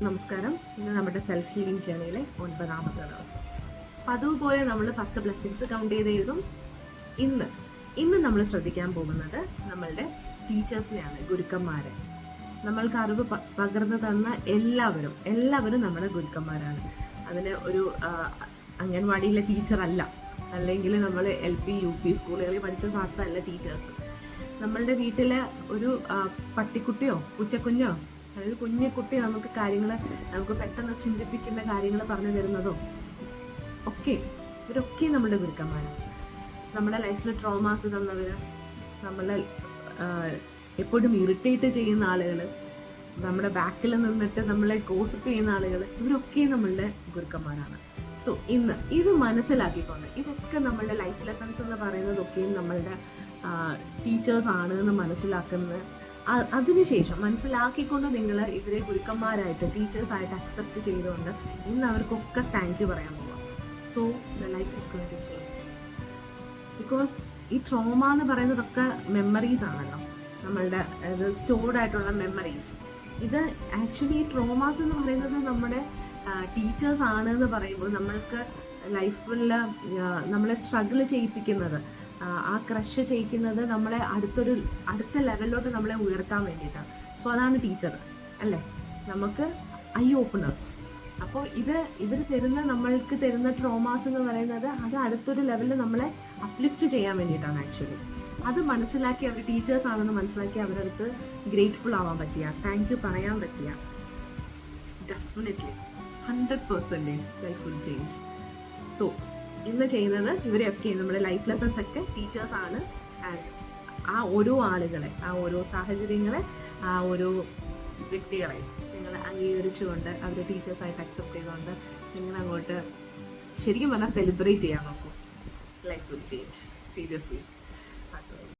നമസ്കാരം. ഇന്ന് നമ്മുടെ സെൽഫ് ഹീലിംഗ് ജേണിയിലെ 9ാമത്തെ ദിവസം. അപ്പം അതുപോലെ നമ്മൾ 10 ബ്ലെസ്സിങ്സ് കൗണ്ട് ചെയ്ത് എഴുതും. ഇന്ന് നമ്മൾ ശ്രദ്ധിക്കാൻ പോകുന്നത് നമ്മളുടെ ടീച്ചേഴ്സിനെയാണ്, ഗുരുക്കന്മാരെ. നമ്മൾക്ക് അറിവ് പകർന്നു തന്ന എല്ലാവരും നമ്മുടെ ഗുരുക്കന്മാരാണ്. അതിന് ഒരു അംഗൻവാടിയിലെ ടീച്ചറല്ല, അല്ലെങ്കിൽ നമ്മൾ LP UP സ്കൂളുകളിൽ പഠിച്ചത് മാത്രമല്ല ടീച്ചേഴ്സ്. നമ്മളുടെ വീട്ടിലെ ഒരു പട്ടിക്കുട്ടിയോ പൂച്ചക്കുഞ്ഞോ അതായത് കുഞ്ഞു കുട്ടി നമുക്ക് പെട്ടെന്ന് ചിന്തിപ്പിക്കുന്ന കാര്യങ്ങൾ പറഞ്ഞു തരുന്നതോ ഇവരൊക്കെ നമ്മുടെ ഗുരുക്കന്മാരാണ്. നമ്മുടെ ലൈഫിൽ ട്രോമാസ് തന്നവര്, നമ്മളെ എപ്പോഴും ഇറിറ്റേറ്റ് ചെയ്യുന്ന ആളുകൾ, നമ്മുടെ ബാക്കിൽ നിന്നിട്ട് നമ്മളെ ഗോസിപ്പ് ചെയ്യുന്ന ആളുകൾ, ഇവരൊക്കെ നമ്മളുടെ ഗുരുക്കന്മാരാണ്. സോ ഇന്ന് ഇത് മനസ്സിലാക്കിക്കൊണ്ട്, ഇതൊക്കെ നമ്മളുടെ ലൈഫ് ലെസൺസ് എന്ന് പറയുന്നതൊക്കെയും നമ്മളുടെ ടീച്ചേഴ്സ് ആണ് എന്ന് മനസ്സിലാക്കുന്നത്. അതിനുശേഷം മനസ്സിലാക്കിക്കൊണ്ട് നിങ്ങൾ ഇവരെ ഗുരുക്കന്മാരായിട്ട് ടീച്ചേഴ്സായിട്ട് അക്സെപ്റ്റ് ചെയ്തുകൊണ്ട് ഇന്ന് അവർക്കൊക്കെ താങ്ക് യു പറയാൻ പോവാം. So the life is going to change. Because ഈ ട്രോമ എന്ന് പറയുന്നതൊക്കെ മെമ്മറീസ് ആണല്ലോ, നമ്മളുടെ സ്റ്റോർഡ് ആയിട്ടുള്ള മെമ്മറീസ്. ഇത് ആക്ച്വലി ഈ ട്രോമാസ് എന്ന് പറയുന്നത് നമ്മുടെ ടീച്ചേഴ്സ് ആണ് എന്ന് പറയുമ്പോൾ നമ്മൾക്ക് ലൈഫിൽ നമ്മളെ സ്ട്രഗിൾ ചെയ്യിപ്പിക്കുന്നത്, ആ ക്രഷ് ചെയ്യിക്കുന്നത് നമ്മളെ അടുത്ത ലെവലിലോട്ട് നമ്മളെ ഉയർത്താൻ വേണ്ടിയിട്ടാണ്. സോ അതാണ് ടീച്ചർ അല്ലേ, നമുക്ക് ഐ ഓപ്പണേഴ്സ്. അപ്പോൾ ഇവർ നമ്മൾക്ക് തരുന്ന ട്രോമാസ് എന്ന് പറയുന്നത് അത് അടുത്തൊരു ലെവലിൽ നമ്മളെ അപ്ലിഫ്റ്റ് ചെയ്യാൻ വേണ്ടിയിട്ടാണ് ആക്ച്വലി. അത് മനസ്സിലാക്കി അവർ ടീച്ചേഴ്സ് ആണെന്ന് മനസ്സിലാക്കി അവരടുത്ത് ഗ്രേറ്റ്ഫുൾ ആവാൻ പറ്റിയ, താങ്ക് യു പറയാൻ പറ്റിയ, definitely 100% life will change. So ഇന്ന് ചെയ്യുന്നത് ഇവരെയൊക്കെ നമ്മുടെ ലൈഫ് ലെസൺസ് ഒക്കെ ടീച്ചേഴ്സ് ആണ്. ആ ഓരോ ആളുകളെ, ആ ഓരോ സാഹചര്യങ്ങളെ, ആ ഓരോ വ്യക്തികളെ നിങ്ങൾ അംഗീകരിച്ചുകൊണ്ട് അവരെ ടീച്ചേഴ്സായിട്ട് അക്സെപ്റ്റ് ചെയ്തുകൊണ്ട് നിങ്ങൾ അങ്ങോട്ട് ശരിക്കും പറഞ്ഞാൽ സെലിബ്രേറ്റ് ചെയ്യാൻ നോക്കൂ. Life will change seriously.